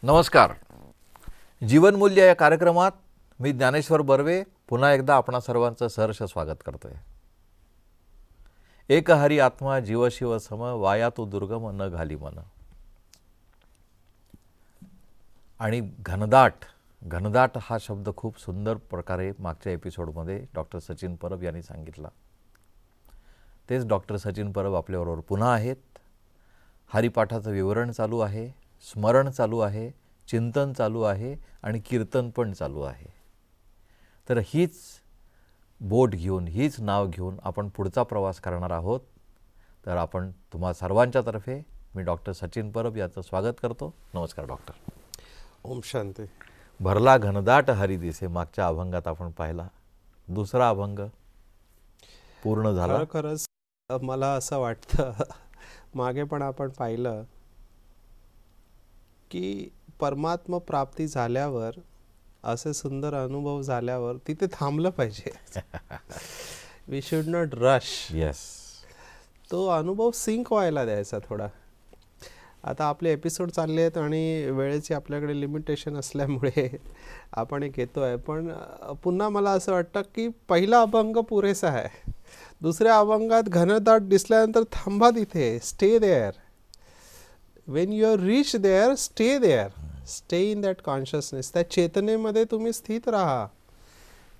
नमस्कार. जीवनमूल्य या कार्यक्रमात मी ज्ञानेश्वर बर्वे पुन्हा एकदा आपणा सर्वांचं सहर्ष स्वागत करतोय. एक हरी आत्मा जीव शिव सम वाया तो दुर्गम न घाली मन. आणि घनदाट हा शब्द खूप सुंदर प्रकारे मागच्या एपिसोडमध्ये डॉक्टर सचिन परब यांनी सांगितला. तेच डॉक्टर सचिन परब आपल्याबरोबर पुन्हा आहेत. हरिपाठाचं विवरण चालू आहे, स्मरण चालू आहे, चिंतन चालू आहे आणि कीर्तन पण चालू आहे. तर हीच बोट घेऊन, हीच नाव घेऊन आपण पुढचा प्रवास करणार आहोत. तर आपण तुम्हा सर्वांच्यातर्फे मी डॉक्टर सचिन परब यांचं स्वागत करतो. नमस्कार डॉक्टर. ओम शांती. भरला घनदाट हरी दिसे मागच्या अभंगात आपण पाहिला. दुसरा अभंग पूर्ण झाला. खरंच मला असं वाटतं, मागे पण आपण पाहिलं की परमात्मा प्राप्ती झाल्यावर, असे सुंदर अनुभव झाल्यावर तिथे थांबलं पाहिजे. We should not rush. Yes. तो अनुभव सिंक व्हायला द्यायचा थोडा. आता आपले एपिसोड चालले आहेत आणि वेळेची आपल्याकडे लिमिटेशन असल्यामुळे आपण एक येतो आहे. पण पुन्हा मला असं वाटतं की पहिला अभंग पुरेसा आहे. दुसऱ्या अभंगात घनदाट दिसल्यानंतर थांबा तिथे. Stay there. When you are reach there, stay there. Stay in that consciousness. त्या चेतनेमध्ये तुम्ही स्थित राहा.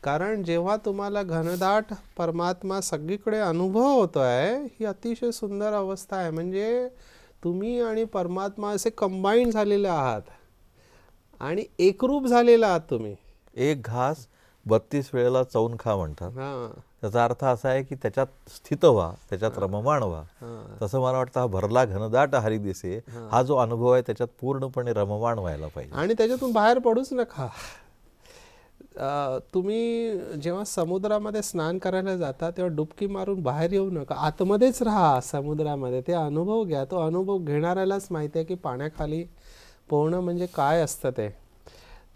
कारण जेव्हा तुम्हाला घनदाट परमात्मा सगळीकडे अनुभव होतो आहे, ही अतिशय सुंदर अवस्था आहे. म्हणजे तुम्ही आणि परमात्मा असे कंबाईंड झालेले आहात आणि एकरूप झालेला आहात तुम्ही. एक घास 32 वेळेला चवून खा म्हणतात. त्याचा अर्थ असा आहे की त्याच्यात स्थित व्हा, त्याच्यात रममाण व्हा. तसं मला वाटतं हा भरला घनदाट हरी दिसे हा जो अनुभव आहे त्याच्यात पूर्णपणे रममाण व्हायला पाहिजे आणि त्याच्यातून बाहेर पडूच नका. तुम्ही जेव्हा समुद्रामध्ये स्नान करायला जाता तेव्हा डुबकी मारून बाहेर येऊ नका. आतमध्येच राहा समुद्रामध्ये. ते अनुभव घ्या. तो अनुभव घेणाऱ्यालाच माहिती आहे की पाण्याखाली पोहणं म्हणजे काय असतं ते.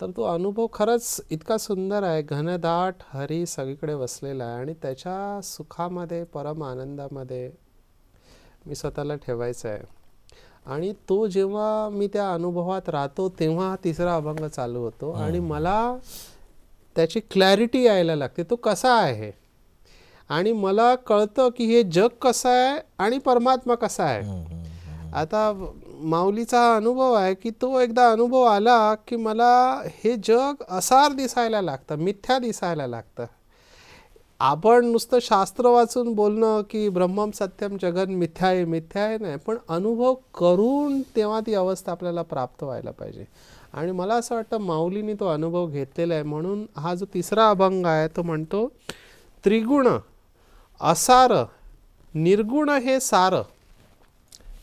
तर तो अनुभव खरंच इतका सुंदर आहे. घनदाट हरी सगळीकडे वसलेला आहे आणि त्याच्या सुखामध्ये, परम आनंदामध्ये मी स्वतःला ठेवायचं आहे. आणि तो जेव्हा मी त्या अनुभवात राहतो तेव्हा तिसरा अभंग चालू होतो आणि मला त्याची क्लॅरिटी यायला लागते. तो कसा आहे आणि मला कळतं की हे जग कसं आहे आणि परमात्मा कसा आहे. आता माऊलीचा अनुभव आहे की तो एकदा अनुभव आला की मला हे जग असार दिसायला लागतं, मिथ्या दिसायला लागतं. आपण नुसतं शास्त्र वाचून बोलणं की ब्रह्मम सत्यम जगन मिथ्या आहे, मिथ्या आहे नाही, पण अनुभव करून तेव्हा ती अवस्था आपल्याला प्राप्त व्हायला पाहिजे. आणि मला असं वाटतं माऊलीने तो अनुभव घेतलेला आहे. म्हणून हा जो तिसरा अभंग आहे तो म्हणतो, त्रिगुण असार निर्गुण हे सार,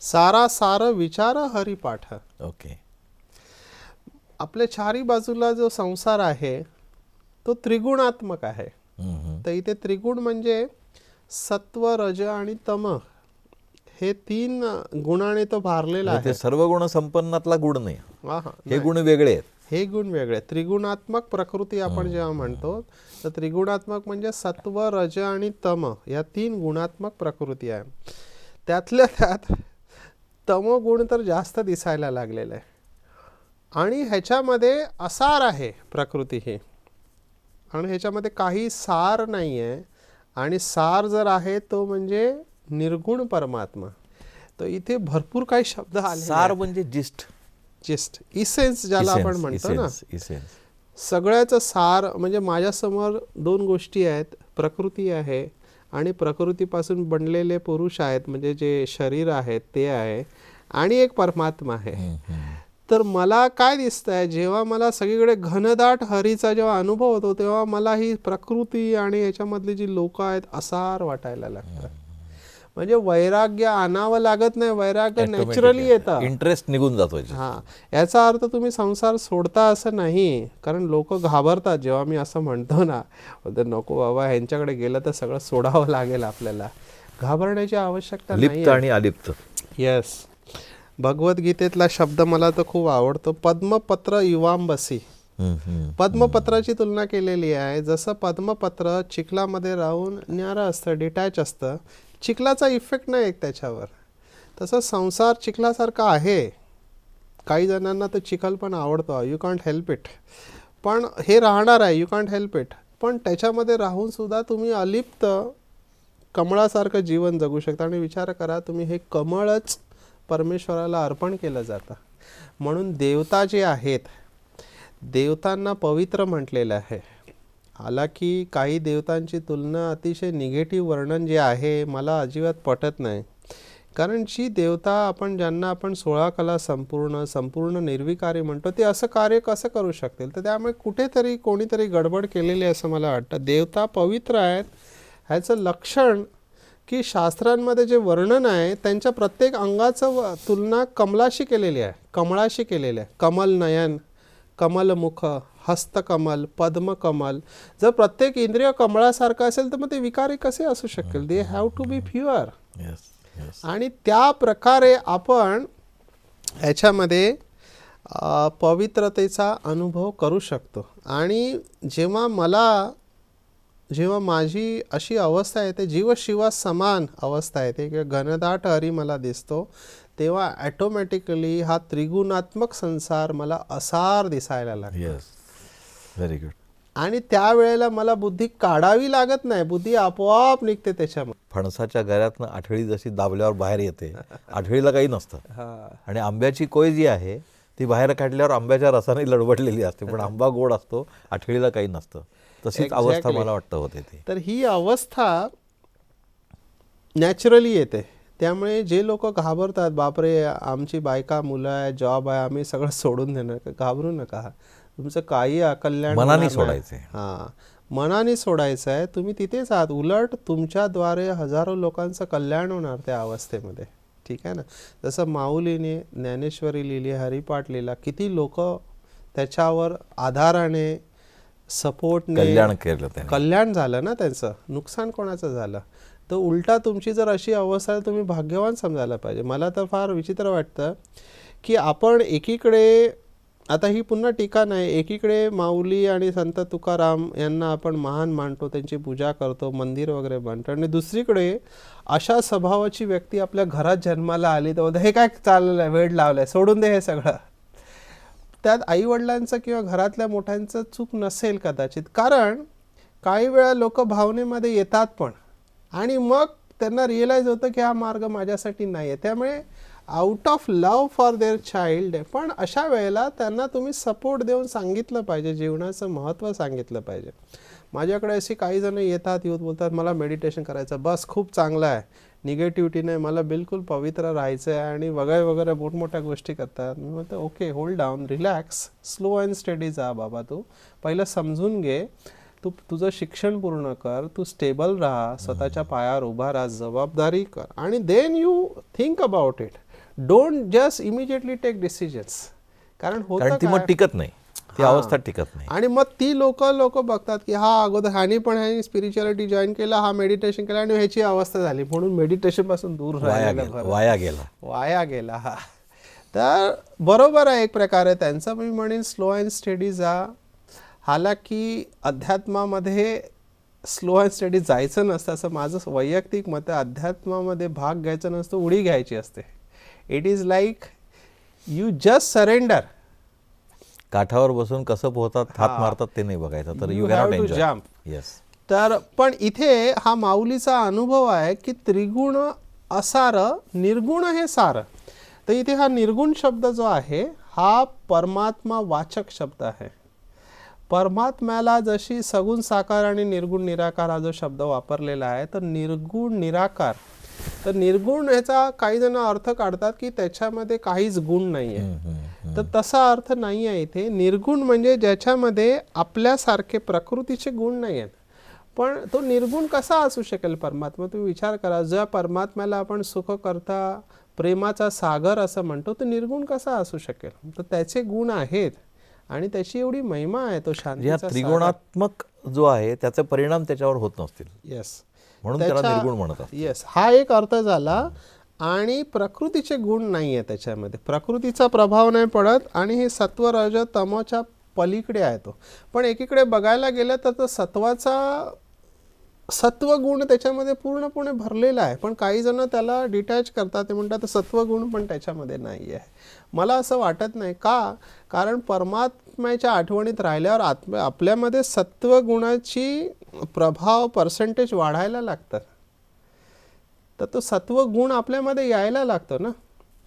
सारा सार विचार हरिपाठ. ओके. आपल्या चारी बाजूला जो संसार आहे तो त्रिगुणात्मक आहे. तर इथे त्रिगुण म्हणजे सत्व, रज आणि तम हे 3 गुणाने तो भारलेला आहे. सर्व गुण संपन्नातला गुण नाही. हे गुण वेगळे आहेत. हे गुण वेगळे. त्रिगुणात्मक प्रकृती आपण जेव्हा म्हणतो तर त्रिगुणात्मक म्हणजे सत्व, रज आणि तम या 3 गुणात्मक प्रकृती आहे. त्यातल्या त्यात तमोगुण तर जास्त दिसायला लागलेला आहे आणि ह्याच्यामध्ये असार आहे प्रकृती ही, आणि ह्याच्यामध्ये काही सार नाही आहे. आणि सार जर आहे तो म्हणजे निर्गुण परमात्मा. तर इथे भरपूर काही शब्द आले. सार म्हणजे जिस्ट, इसेन्स ज्याला आपण म्हणतो ना, सगळ्याचं सार. म्हणजे माझ्यासमोर 2 गोष्टी आहेत. प्रकृती आहे आणि प्रकृतीपासून बनलेले पुरुष आहेत, म्हणजे जे शरीर आहेत ते आहे, आणि एक परमात्मा आहे. तर मला काय दिसतंय, जेव्हा मला सगळीकडे घनदाट हरीचा जेव्हा अनुभव होतो तेव्हा मला ही प्रकृती आणि याच्यामधली जी लोक आहेत असार वाटायला लागतात. म्हणजे वैराग्य आणावं लागत नाही, वैराग्य नॅचरली येतं. इंटरेस्ट निघून जातो. याचा अर्थ तुम्ही संसार सोडता असं नाही. कारण लोक घाबरतात जेव्हा मी असं म्हणतो ना, नको बाबा ह्यांच्याकडे गेलं तर सगळं सोडावं लागेल आपल्याला. घाबरण्याची आवश्यकता नाही. लिप्त आणि अलिप्त. येस. भगवद्गीतेतला शब्द मला तर खूप आवडतो, पद्मपत्र इवांबसी. पद्मपत्राची तुलना केलेली आहे. जसं पद्मपत्र चिखलामध्ये राहून न्यारं असतं, डिटॅच असतं, चिखलाचा इफेक्ट नाही एक त्याच्यावर, तसं संसार चिखलासारखा आहे काही जणांना तर चिखल पण आवडतो, यू कॉन्ट हेल्प इट, पण हे राहणार आहे, यू कॉन्ट हेल्प इट. पण त्याच्यामध्ये राहून सुद्धा तुम्ही अलिप्त कमळासारखं जीवन जगू शकता. आणि विचार करा, तुम्ही हे कमळच परमेश्वराला अर्पण केलं जातं. म्हणून देवता जे आहेत, देवतांना पवित्र म्हटलेलं आहे. हालाकी काही देवतांची तुलना अतिशय निगेटिव्ह वर्णन जे आहे मला अजिबात पटत नाही. कारण जी देवता ज्यांना आपण 16 कला संपूर्ण निर्विकारी म्हणतो, ते असं कार्य कसं करू शकतील? तर त्यामुळे कुठेतरी कोणीतरी गडबड केलेली आहे असं मला वाटतं. देवता पवित्र आहेत ह्याचं लक्षण की शास्त्रांमध्ये जे वर्णन आहे त्यांच्या प्रत्येक अंगाचं तुलना कमलाशी केलेली आहे, कमळाशी केलेली आहे. कमल नयन, कमलमुख, हस्तकमल, पद्मकमल. जर प्रत्येक इंद्रिय कमळासारखं असेल तर मग ते विकारी कसे असू शकेल? They have to be pure. आणि त्या प्रकारे आपण ह्याच्यामध्ये पवित्रतेचा अनुभव करू शकतो. आणि जेव्हा माझी अशी अवस्था येते, जीवशिवा समान अवस्था येते किंवा घनदाट हरी मला दिसतो, तेव्हा ॲटोमॅटिकली हा त्रिगुणात्मक संसार मला असार दिसायला लागतो. Very good. आणि त्यावेळेला मला बुद्धी काढावी लागत नाही, बुद्धी आपोआप निघते त्याच्यामध्ये. फणसाच्या गऱ्यातनं आठळी जशी दाबल्यावर बाहेर येते, आठळीला काही नसतं. आणि आंब्याची कोय जी आहे ती बाहेर काढल्यावर आंब्याच्या रसाने लडबडलेली असते, पण आंबा गोड असतो, आठळीला काही नसतं. तशीच अवस्था मला वाटतं होते ती. तर ही अवस्था नॅचरली येते. त्यामुळे जे लोक घाबरतात, बापरे आमची बायका मुलं आहे, जॉब आहे, आम्ही सगळं सोडून देणार, घाबरू नका. तुमचं काही अकल्याण मनाने सोडायचं. मनाने सोडायचं आहे. तुम्ही तिथेच आहात. उलट तुमच्याद्वारे हजारो लोकांचं कल्याण होणार त्या अवस्थेमध्ये. ठीक आहे ना. जसं माऊलीने ज्ञानेश्वरी लिहिली, हरिपाठ लिहिला, किती लोक त्याच्यावर आधाराने सपोर्टने कल्याण केलं, कल्याण झालं ना त्यांचं. नुकसान कोणाचं झालं? तर उलटा तुमची जर अशी अवस्था आहे, तुम्ही भाग्यवान समजायला पाहिजे. मला तर फार विचित्र वाटतं की आपण एकीकडे, आता ही पुन्हा टीका नाही, एकीकडे माऊली आणि संत तुकाराम यांना आपण महान मानतो, त्यांची पूजा करतो, मंदिर वगैरे बांधतो, आणि दुसरीकडे अशा स्वभावाची व्यक्ती आपल्या घरात जन्माला आली तर हे काय चाललं आहे, वेड लावलं आहे, सोडून दे हे सगळं. त्यात आईवडिलांचं किंवा घरातल्या मोठ्यांचं चूक नसेल कदाचित. कारण काही वेळा लोक भावनेमध्ये येतात पण, आणि मग त्यांना रिअलाइज होतं की हा मार्ग माझ्यासाठी नाही आहे. त्यामुळे out of love for their child, पण अशा वेळेला त्यांना तुम्ही सपोर्ट देऊन सांगितलं पाहिजे, जीवनाचं महत्त्व सांगितलं पाहिजे. माझ्याकडे अशी काही जण येतात, येऊन बोलतात मला मेडिटेशन करायचं, बस खूप चांगलं आहे, निगेटिव्हिटी नाही, मला बिलकुल पवित्र राहायचं आहे, आणि वगैरे वगैरे मोठमोठ्या गोष्टी करतात. मी म्हणतो okay, hold down, relax, slow and study जा बाबा. तू पहिलं समजून घे, तू तुझं शिक्षण पूर्ण कर, तू स्टेबल राहा, स्वतःच्या पायावर उभा राहा, जबाबदारी कर, आणि then you think about it. Don't just immediately take decisions. कारण ती मग टिकत नाही, ती अवस्था टिकत नाही. आणि मग ती लोक बघतात की हा अगोदर ह्यानी स्पिरिच्युअलिटी जॉईन केलं, हा मेडिटेशन केलं, आणि ह्याची अवस्था झाली, म्हणून मेडिटेशन पासून दूर वाया गेला. हा तर बरोबर आहे एक प्रकारे त्यांचं. मी म्हणेन स्लो अँड स्टडी जा. हालाकी अध्यात्मामध्ये स्लो अँड स्टडी जायचं नसतं असं माझं वैयक्तिक मत आहे. अध्यात्मामध्ये भाग घ्यायचा नसतो, उडी घ्यायची असते. It is like you just surrender. काठावर बसून कसं पोहतात, हात मारतात ते नाही बघायचं, तर you have to jump. Yes. तर पण इथे हा माऊलीचा अनुभव आहे की त्रिगुण असार, निर्गुण हे सार. तर इथे हा निर्गुण शब्द जो आहे हा परमात्मा वाचक शब्द आहे. परमात्म्याला जशी सगुण साकार आणि निर्गुण निराकार हा जो शब्द वापरलेला आहे, तर निर्गुण निराकार, तर निर्गुण याचा काही जण अर्थ काढतात की त्याच्यामध्ये काहीच गुण नाही आहे. तर तसा अर्थ नाही आहे इथे. निर्गुण म्हणजे ज्याच्यामध्ये आपल्यासारखे प्रकृतीचे गुण नाही आहेत. पण तो निर्गुण कसा असू शकेल परमात्मा? तुम्ही विचार करा, ज्या परमात्म्याला आपण सुख करता प्रेमाचा सागर असं म्हणतो, तो निर्गुण कसा असू शकेल? तर त्याचे गुण आहेत आणि त्याची एवढी महिमा आहे. तो शांतीचा त्रिगुणात्मक जो आहे त्याचे परिणाम त्याच्यावर होत नसतील. येस, म्हणून त्याला निर्गुण म्हणतात. येस, हा एक अर्थ झाला. आणि प्रकृतीचे गुण नाही आहे त्याच्यामध्ये, प्रकृतीचा प्रभाव नाही पडत, आणि हे सत्व रज तमोच्या पलीकडे आहे तो. पण एकीकडे बघायला गेलं तर सत्वाचा सत्वगुण त्याच्यामध्ये पूर्णपणे भरलेला आहे, पण काही जण त्याला डिटॅच करतात, ते म्हणतात सत्वगुण पण त्याच्यामध्ये नाही आहे. मला असं वाटत नाही. का? कारण परमात्म्याच्या आठवणीत राहिल्यावर आपल्यामध्ये सत्वगुणाची प्रभाव पर्सेंटेज वाढायला लागतात, तर तो सत्वगुण आपल्यामध्ये यायला लागतो ना.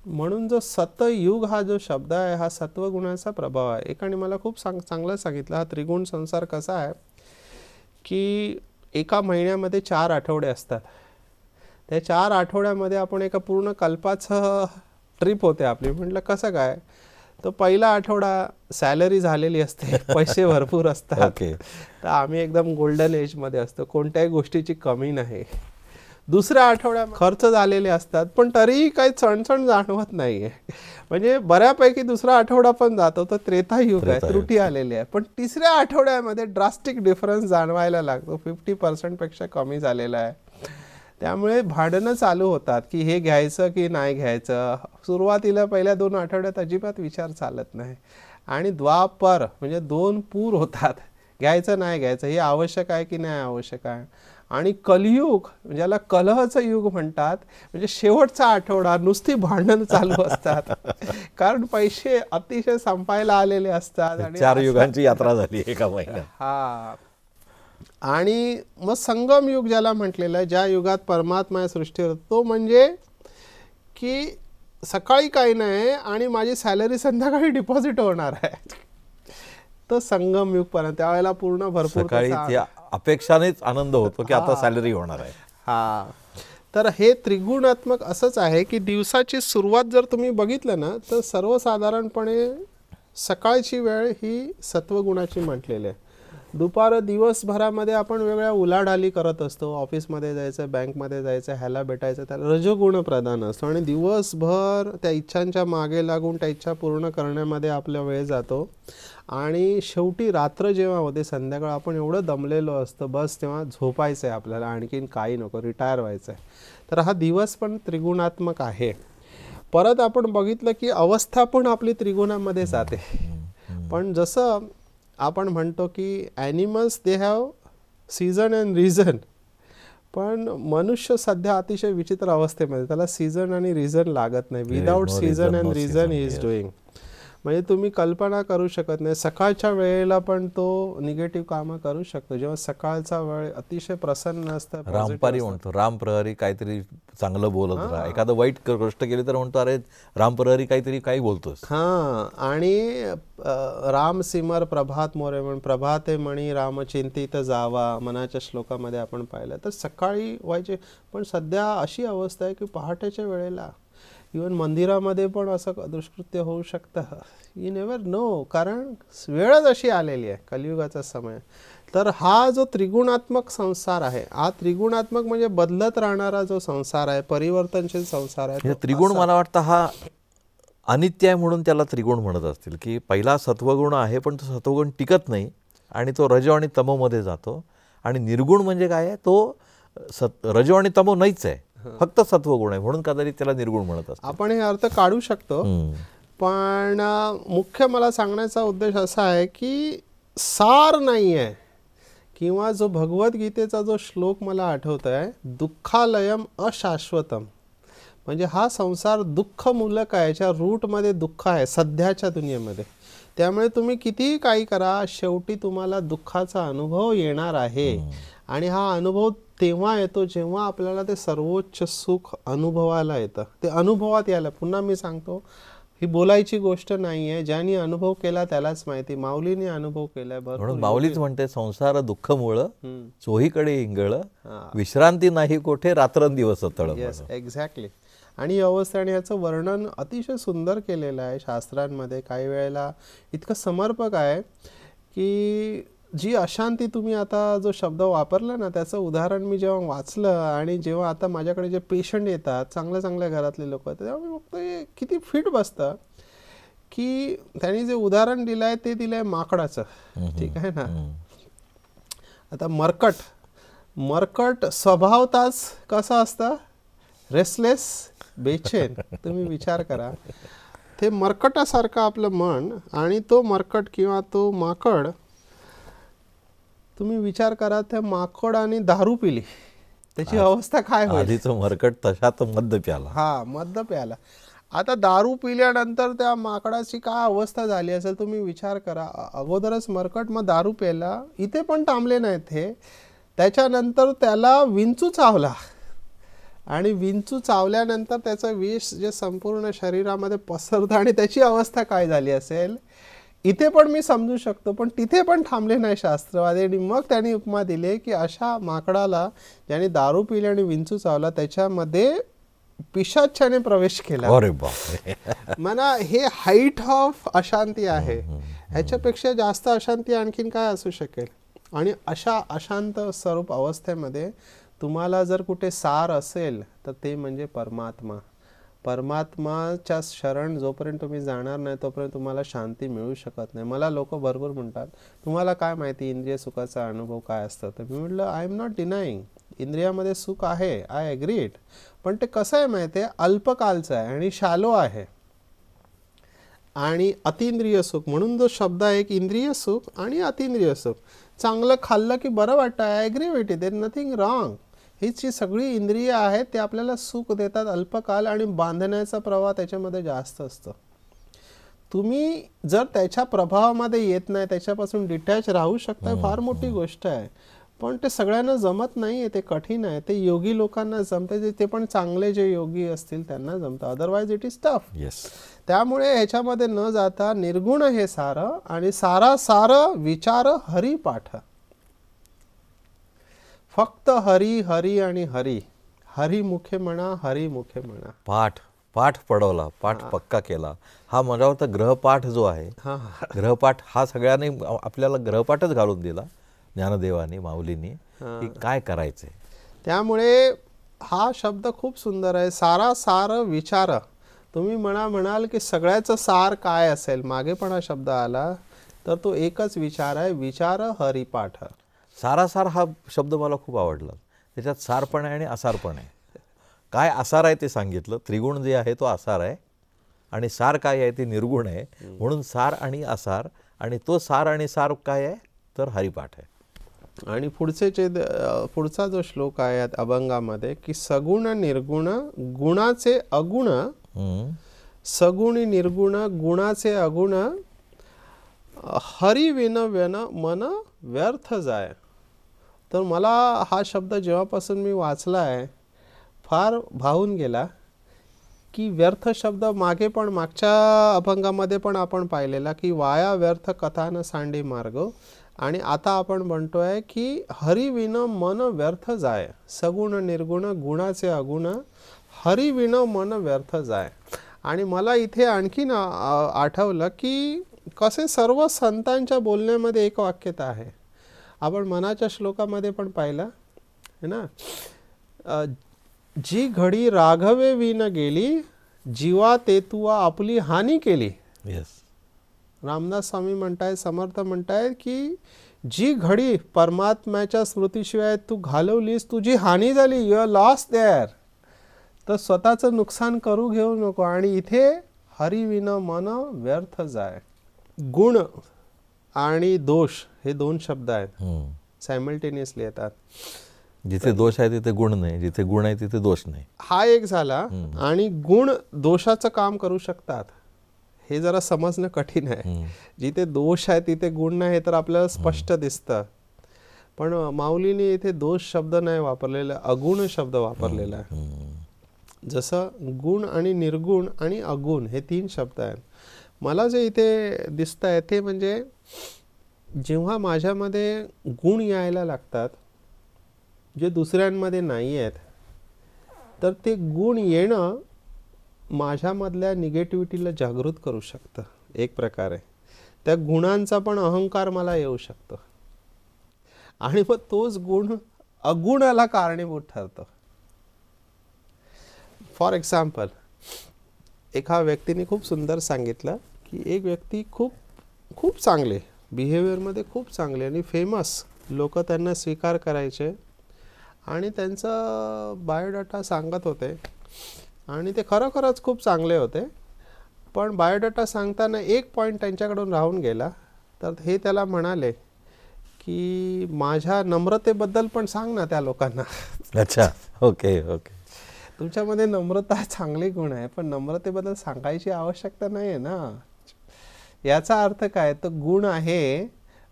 म्हणून जो सतयुग हा जो शब्द आहे हा सत्वगुणाचा प्रभाव आहे. एकाने मला खूप चांगलं सांगितलं, हा त्रिगुण संसार कसा आहे की एका महिन्यामध्ये 4 आठवडे असतात. त्या 4 आठवड्यामध्ये आपण एका पूर्ण कल्पाचं ट्रिप होते आपली. म्हटलं कसं काय? तो पहिला आठवडा सॅलरी झालेली असते, पैसे भरपूर असतात, तर आम्ही एकदम गोल्डन एजमध्ये असतो, कोणत्याही गोष्टीची कमी नाही. दुसऱ्या आठवड्यात खर्च झालेले असतात, पण तरीही काही चणचण जाणवत नाही आहे. म्हणजे बऱ्यापैकी दुसरा आठवडा पण जातो, तर त्रेतायुग आहे, त्रुटी आलेली आहे. पण तिसऱ्या आठवड्यामध्ये ड्रास्टिक डिफरन्स जाणवायला लागतो, 50% पेक्षा कमी झालेला आहे. त्यामुळे भांडणं चालू होतात की हे घ्यायचं की नाही घ्यायचं. सुरुवातीला पहिल्या 2 आठवड्यात अजिबात विचार चालत नाही, आणि द्वापर म्हणजे 2 पूर होतात, घ्यायचं नाही घ्यायचं, हे आवश्यक आहे की नाही आवश्यक आहे. आणि कलियुग, ज्याला कलहचं युग म्हणतात, म्हणजे शेवटचा आठवडा नुसती भांडण चालू असतात, कारण पैसे अतिशय संपायला आलेले असतात. आणि 4 युगांची यात्रा झाली एका महिन्यात. हा, आणि मग संगम युग ज्याला म्हटलेलं आहे, ज्या युगात परमात्मा या सृष्टीवर, तो म्हणजे की सकाळी काही नाही आणि माझी सॅलरी संध्याकाळी डिपॉझिट होणार आहे, तो संगम युग पर्यंत. त्यावेळेला पूर्ण भरपूर सकाळी अपेक्षानेच आनंद होतो की आता सॅलरी होणार आहे. हा, तर हे त्रिगुणात्मक असंच आहे की दिवसाची सुरुवात जर तुम्ही बघितलं ना, तर सर्वसाधारणपणे सकाळची वेळ ही सत्वगुणाची म्हटलेली आहे. दुपार दिवसभरामध्ये आपण वेगळ्या उलाढाली करत असतो, ऑफिसमध्ये जायचं, बँकमध्ये जायचं, ह्याला भेटायचं, त्याला रजोगुण प्रधान असतो, आणि दिवसभर त्या इच्छांच्या मागे लागून त्या इच्छा पूर्ण करण्यामध्ये आपला वेळ जातो. आणि शेवटी रात्र जेव्हा होते, संध्याकाळ, आपण एवढं दमलेलो असतं, बस तेव्हा झोपायचं आहे आपल्याला, आणखीन काही नको, रिटायर व्हायचं आहे. तर हा दिवस पण त्रिगुणात्मक आहे. परत आपण बघितलं की अवस्था पण आपली त्रिगुणामध्ये जाते. पण जसं आपण म्हणतो की animals they have season and reason, पण मनुष्य सध्या अतिशय विचित्र अवस्थेमध्ये, त्याला सीझन आणि रिझन लागत नाही. Without season and reason he is doing. म्हणजे तुम्ही कल्पना करू शकत नाही, सकाळच्या वेळेला पण तो निगेटिव्ह कामं करू शकतो, जेव्हा सकाळचा वेळ अतिशय प्रसन्न असतं. रामपारी म्हणतो, राम प्रहरी काहीतरी चांगलं बोलत राहा, एखादं वाईट गोष्ट केली तर म्हणतो अरे राम प्रहरी काहीतरी काही बोलतोस. हां, आणि राम सिमर प्रभात मोरे म्हणून, प्रभाते मणी राम चिंतित जावा, मनाच्या श्लोकामध्ये आपण पाहिलं, तर सकाळी व्हायचे. पण सध्या अशी अवस्था आहे की पहाटेच्या वेळेला इवन मंदिरामध्ये पण असं दुष्कृत्य होऊ शकतं. यू नेवर नो, कारण वेळच अशी आलेली आहे, कलियुगाचा समय. तर हा जो त्रिगुणात्मक संसार आहे, हा त्रिगुणात्मक म्हणजे बदलत राहणारा जो संसार आहे, परिवर्तनशील संसार आहे. त्रिगुण मला वाटतं हा अनित्य आहे म्हणून त्याला त्रिगुण म्हणत असतील, की पहिला सत्वगुण आहे पण तो सत्वगुण टिकत नाही आणि तो रजो आणि तमोमध्ये जातो. आणि निर्गुण म्हणजे काय आहे, तो रजो आणि तमो नाहीच आहे, फक्त सत्वगुण आहे, म्हणून कदाचित त्याला निर्गुण म्हणत असतात. आपण हे अर्थ काढू शकतो, पण मुख्य मला सांगण्याचा उद्देश असा आहे की सार नाही आहे. किंवा जो भगवद्गीतेचा जो श्लोक मला आठवत आहे, दुःखालयम अशाश्वतम, म्हणजे हा संसार दुःखमूलक आहे, याच्या रूटमध्ये दुःख आहे सध्याच्या दुनियेमध्ये. त्यामुळे तुम्ही कितीही काही करा, शेवटी तुम्हाला दुःखाचा अनुभव येणार आहे. आणि हा अनुभव तेव्हा येतो जेव्हा आपल्याला ते सर्वोच्च सुख अनुभवायला येतं. ते अनुभवात यायला, पुन्हा मी सांगतो, ही बोलायची गोष्ट नाही आहे, ज्यांनी अनुभव केला त्यालाच माहिती. माऊलीने अनुभव केलाय भरपूर. माऊलीच म्हणते, संसार दुःखमुळं चोहीकडे इंगळ, विश्रांती नाही कोठे रात्रंदिवस तळ. Yes, exactly. आणि ही अवस्था, आणि याचं वर्णन अतिशय सुंदर केलेलं आहे शास्त्रांमध्ये. काही वेळेला इतकं समर्पक आहे की जी अशांती, तुम्ही आता जो शब्द वापरला ना, त्याचं उदाहरण मी जेव्हा वाचलं, आणि जेव्हा आता माझ्याकडे जे पेशंट येतात, चांगल्या चांगल्या घरातले लोक, तेव्हा मी बघतो किती फिट बसतं की त्यांनी जे उदाहरण दिलं आहे ते दिलं आहे माकडाचं. ठीक आहे ना. आता मरकट स्वभावताच कसं असतं, रेस्टलेस, बेचैन. तुम्ही विचार करा, ते मरकटासारखं आपलं मन, आणि तो मरकट किंवा तो माकड तुम्ही विचार करा, त्या माकडाने दारू पिली, त्याची अवस्था काय होईल? आधीचं मरकट तशात मद्य प्याला. हा, मद्य प्याला. आता दारू पिल्यानंतर त्या माकडाची काय अवस्था झाली असेल तुम्ही विचार करा. अगोदरच मरकट, मग दारू प्याला. इथे पण थांबले नाहीत हे. त्याच्यानंतर त्याला विंचू चावला आणि विंचू चावल्यानंतर त्याचं विष जे संपूर्ण शरीरामध्ये पसरतं आणि त्याची अवस्था काय झाली असेल इथे पण मी समजू शकतो. पण तिथे पण थांबले नाही शास्त्रवादी आणि मग त्यांनी उपमा दिली की अशा माकडाला ज्याने दारू पिली आणि विंचू चावला त्याच्यामध्ये पिशाच्याने प्रवेश केला. अरे बापरे. म्हणा हे हाईट ऑफ अशांती आहे. ह्याच्यापेक्षा जास्त अशांती आणखीन काय असू शकेल? आणि अशा अशांत स्वरूप अवस्थेमध्ये तुम्हाला जर कुठे सार असेल तर ते म्हणजे परमात्मा. परमात्माच्या शरण जोपर्यंत तुम्ही जाणार नाही तोपर्यंत तुम्हाला शांती मिळू शकत नाही. मला लोक भरपूर म्हणतात तुम्हाला काय माहिती इंद्रिय सुखाचा अनुभव काय असतं. तर मी म्हटलं आय एम नॉट डिनाईंग, इंद्रियामध्ये सुख आहे, आय ॲग्री इट. पण ते कसं आहे माहिती आहे, अल्पकालचं आहे आणि शॅलो आहे. आणि अतिंद्रिय सुख म्हणून जो शब्द आहे एक इंद्रिय सुख आणि अतिंद्रिय सुख. चांगलं खाल्लं की बरं वाटतं, I agree with it, there nothing wrong. हीच जी सगळी इंद्रिय आहेत ते आपल्याला सुख देतात अल्पकाल आणि बांधण्याचा प्रवाह त्याच्यामध्ये जास्त असतं. तुम्ही जर त्याच्या प्रभावामध्ये येत नाही, त्याच्यापासून डिटॅच राहू शकता, फार मोठी गोष्ट आहे. पण ते सगळ्यांना जमत नाही आहे, ते कठीण आहे. ते योगी लोकांना जमते, ते पण चांगले जे योगी असतील त्यांना जमतं, अदरवाईज इट इज टफ. त्यामुळे ह्याच्यामध्ये न जाता निर्गुण हे सार आणि सारा सार विचार हरी पाठ. फक्त हरी हरी आणि हरी. हरी मुखे म्हणा, हरी मुखे म्हणा. पाठ पडवला, पाठ पक्का केला. हा मला वाटतं ग्रहपाठ जो आहे, ग्रहपाठ हा सगळ्यांनी आपल्याला ग्रहपाठच घालून दिला ज्ञानदेवानी, माऊलींनी, की काय करायचंय. त्यामुळे हा शब्द खूप सुंदर आहे, सारा सार विचार. तुम्ही म्हणाल की सगळ्याचं सार काय असेल, मागे पण हा शब्द आला, तर तो एकच विचार आहे, विचार हरिपाठ. सारासार हा शब्द मला खूप आवडला. त्याच्यात सार पण आहे आणि असार पण आहे. काय असार आहे ते सांगितलं. त्रिगुण जे आहे तो असार आहे आणि सार काय आहे ते निर्गुण आहे. म्हणून सार आणि असार, आणि तो सार आणि सार काय आहे तर हरिपाठ आहे. आणि पुढचा जो श्लोक आहे अभंगामध्ये की सगुण निर्गुण गुणाचे अगुण, सगुणी निर्गुण गुणाचे अगुण, हरी विन व्यन मन व्यर्थ जाय. तर मला हा शब्द जेव्हापासून मी वाचला आहे फार भावून गेला की व्यर्थ शब्द मागच्या अभंगामध्ये पण आपण पाहिलेला की वाया व्यर्थ कथान सांडी मार्ग. आणि आता आपण म्हणतोय की हरी विन मन व्यर्थ जाय, सगुण निर्गुण गुणाचे अगुण, हरी विन मन व्यर्थ जाय. आणि मला इथे आणखीन आठवलं की कसे सर्व संतांच्या बोलण्यामध्ये एक वाक्यता आहे. आपण मनाच्या श्लोकामध्ये पण पाहिलं है ना, जी घडी राघवे विन गेली, जीवा तेतुवा आपली हानी केली. रामदास स्वामी म्हणतायत, समर्थ म्हणतायत की जी घडी परमात्म्याच्या स्मृतीशिवाय तू घालवलीस, तुझी हानी झाली, यू आर लॉस्ट देअर. तर स्वतःचं नुकसान करू घेऊ नको. आणि इथे हरी विन मन व्यर्थ जाय. गुण आणि दोष हे दोन शब्द आहेत, सायमल्टेनियसली येतात. जिथे दोष आहे तिथे गुण नाही, जिथे गुण आहे तिथे दोष नाही. हा एक झाला. आणि गुण दोषाचं काम करू शकतात, हे जरा समजणं कठीण आहे. जिथे दोष आहे तिथे गुण नाही हे तर आपल्याला स्पष्ट दिसतं. पण माऊलीने इथे दोष शब्द नाही वापरलेला, अगुण शब्द वापरलेला आहे. जसं गुण आणि निर्गुण आणि अगुण हे तीन शब्द आहेत. मला जे इथे दिसत आहे ते म्हणजे जेव्हा माझ्यामध्ये गुण यायला लागतात जे दुसऱ्यांमध्ये नाही आहेत, तर ते गुण येणं माझ्यामधल्या निगेटिव्हिटीला जागृत करू शकतं. एक प्रकारे त्या गुणांचा पण अहंकार मला येऊ शकतो आणि मग तोच गुण अगुणाला कारणीभूत ठरतो. फॉर एक्झाम्पल, एका व्यक्तीने खूप सुंदर सांगितलं की एक व्यक्ती खूप चांगले बिहेवियरमध्ये, खूप चांगले आणि फेमस, लोक त्यांना स्वीकार करायचे आणि त्यांचा बायोडाटा सांगत होते आणि ते खरोखरच खूप चांगले होते. पण बायोडाटा सांगताना एक पॉईंट त्यांच्याकडून राहून गेला. तर हे त्याला म्हणाले की माझ्या नम्रतेबद्दल पण सांग ना त्या लोकांना. अच्छा, ओके ओके. तुमच्यामध्ये नम्रता चांगली गुण आहे, पण नम्रतेबद्दल सांगायची आवश्यकता नाही आहे ना. याचा अर्थ काय, तो गुण आहे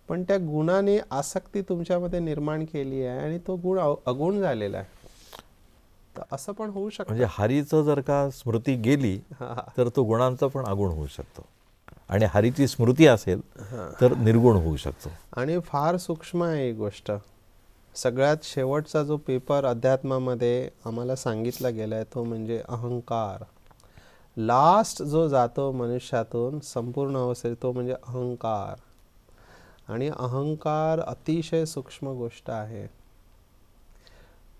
पण त्या गुणाने आसक्ती तुमच्यामध्ये निर्माण केली आहे आणि तो गुण अगुण झालेला आहे. तर असं पण होऊ शकतं. म्हणजे हरीचं जर का स्मृती गेली तर तो गुणांचा पण अगुण होऊ शकतो, आणि हरीची स्मृती असेल तर निर्गुण होऊ शकतो. आणि फार सूक्ष्म आहे ही गोष्ट. सगळ्यात शेवटचा जो पेपर अध्यात्मामध्ये आम्हाला सांगितला गेला आहे तो म्हणजे अहंकार. लास्ट जो जातो मनुष्यातून संपूर्ण अवस्थेत तो म्हणजे अहंकार. आणि अहंकार अतिशय सूक्ष्म गोष्ट आहे.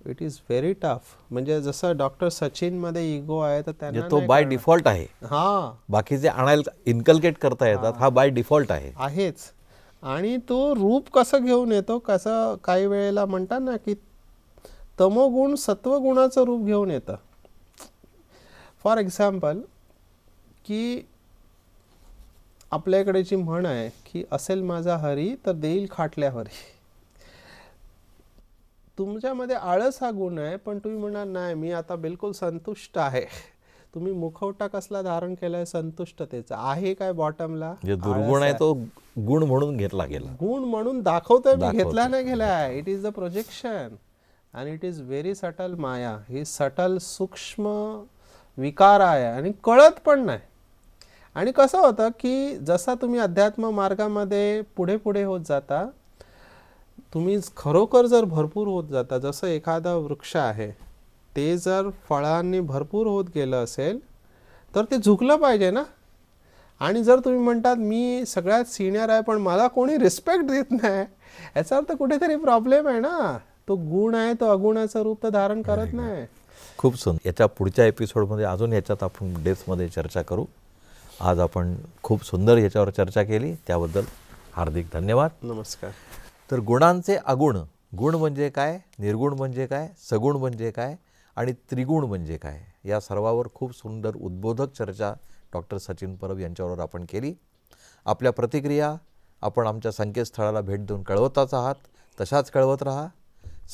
It is very tough. म्हणजे जसं डॉक्टर सचिन मध्ये इगो आहे तर त्यांना तो बाय डिफॉल्ट आहे. बाकीचे आणायला इन्कल्केट करता येतात, हा बाय डिफॉल्ट आहेच. आणि तो रूप कसं घेऊन येतो, कसं काही वेळेला म्हणतात ना की तमोगुण सत्वगुणाचं रूप घेऊन येतं. फॉर एक्झाम्पल की आपल्याकडे जी म्हण आहे की असेल माझा हरी तर देईल खाटल्या हरी. तुमच्यामध्ये आळस हा गुण आहे, पण तुम्ही म्हणणार नाही मी आता बिलकुल संतुष्ट आहे. तुम्ही मुखवटा कसला धारण केलाय, संतुष्टतेचा आहे. काय बॉटमला दुर्गुण आहे तो गुण म्हणून घेतला गेला, गुण म्हणून दाखवतोय मी, घेतला नाही गेलाय. इट इज द प्रोजेक्शन आणि it is very subtle Maya. He subtle सूक्ष्म विकार आहे आणि कळत पण नाही. आणि कसं होतं की जसा तुम्ही अध्यात्म मार्गामध्ये पुढे पुढे होत जाता, तुम्ही खरोखर जर भरपूर होत जाता, जसं एखादा वृक्ष आहे ते जर फळांनी भरपूर होत गेलं असेल तर ते झुकलं पाहिजे ना. आणि जर तुम्ही म्हणतात मी सगळ्यात सिनियर आहे पण मला कोणी रिस्पेक्ट देत नाही, याचा अर्थ कुठेतरी प्रॉब्लेम आहे ना. तो गुण आहे तो अगुणाचं रूप तर धारण करत नाही. खूप सुंदर. याच्या पुढच्या एपिसोडमध्ये अजून याच्यात आपण डेप्थमध्ये चर्चा करू. आज आपण खूप सुंदर याच्यावर चर्चा केली, त्याबद्दल हार्दिक धन्यवाद. नमस्कार. तर गुणांचे अगुण, गुण म्हणजे काय, निर्गुण म्हणजे काय, सगुण म्हणजे काय आणि त्रिगुण म्हणजे काय, या सर्वावर खूप सुंदर उद्बोधक चर्चा डॉक्टर सचिन परब यांच्याबरोबर आपण केली. आपल्या प्रतिक्रिया आपण आमच्या संकेतस्थळाला भेट देऊन कळवतच आहात, तशाच कळवत राहा.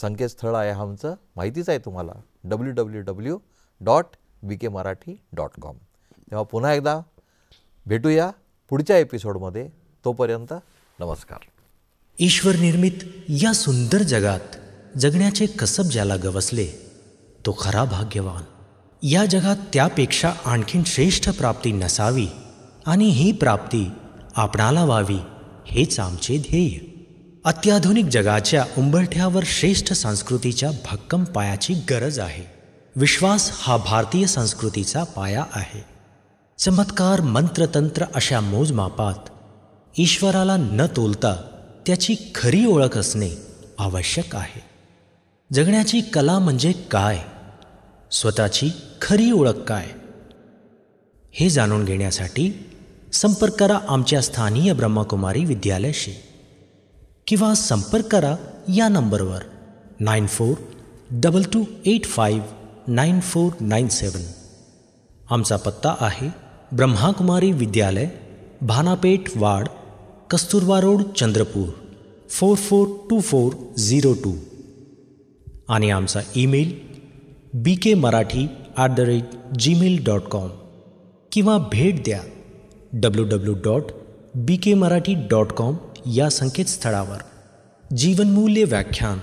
संकेतस्थळ आहे आमचं, माहितीच आहे तुम्हाला, www.bkmarathi.com. तेव्हा पुन्हा एकदा भेटूया पुढच्या एपिसोडमध्ये. तोपर्यंत नमस्कार. ईश्वर निर्मित या सुंदर जगात जगण्याचे कसब ज्याला गवसले तो खरा भाग्यवान. या जगात त्यापेक्षा आणखीन श्रेष्ठ प्राप्ती नसावी आणि ही प्राप्ती आपणाला व्हावी हेच आमचे ध्येय. अत्याधुनिक जगाच्या उंबरठ्यावर श्रेष्ठ संस्कृतीच्या भक्कम पायाची गरज आहे. विश्वास हा भारतीय संस्कृतीचा पाया आहे. चमत्कार मंत्रतंत्र अशा मोजमापात ईश्वराला न तोलता त्याची खरी ओळख असणे आवश्यक आहे. जगण्याची कला म्हणजे काय, स्वतःची खरी ओळख काय, हे जाणून घेण्यासाठी संपर्क करा आमच्या स्थानीय ब्रह्मकुमारी विद्यालयाशी किंवा संपर्क करा या नंबरवर 9422859497. आमचा पत्ता आहे ब्रह्माकुमारी विद्यालय, भानापेठ वाड, कस्तुरबा रोड, चंद्रपूर 442402. आणि आमचा ईमेल bkmarathi@gmail.com किंवा भेट द्या www.bkmarathi.com या संकेतस्थळावर. जीवनमूल्य व्याख्यान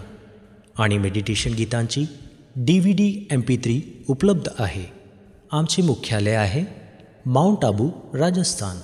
आणि मेडिटेशन गीतांची DVD MP3 उपलब्ध आहे. आमचे मुख्यालय आहे माउंट आबू, राजस्थान.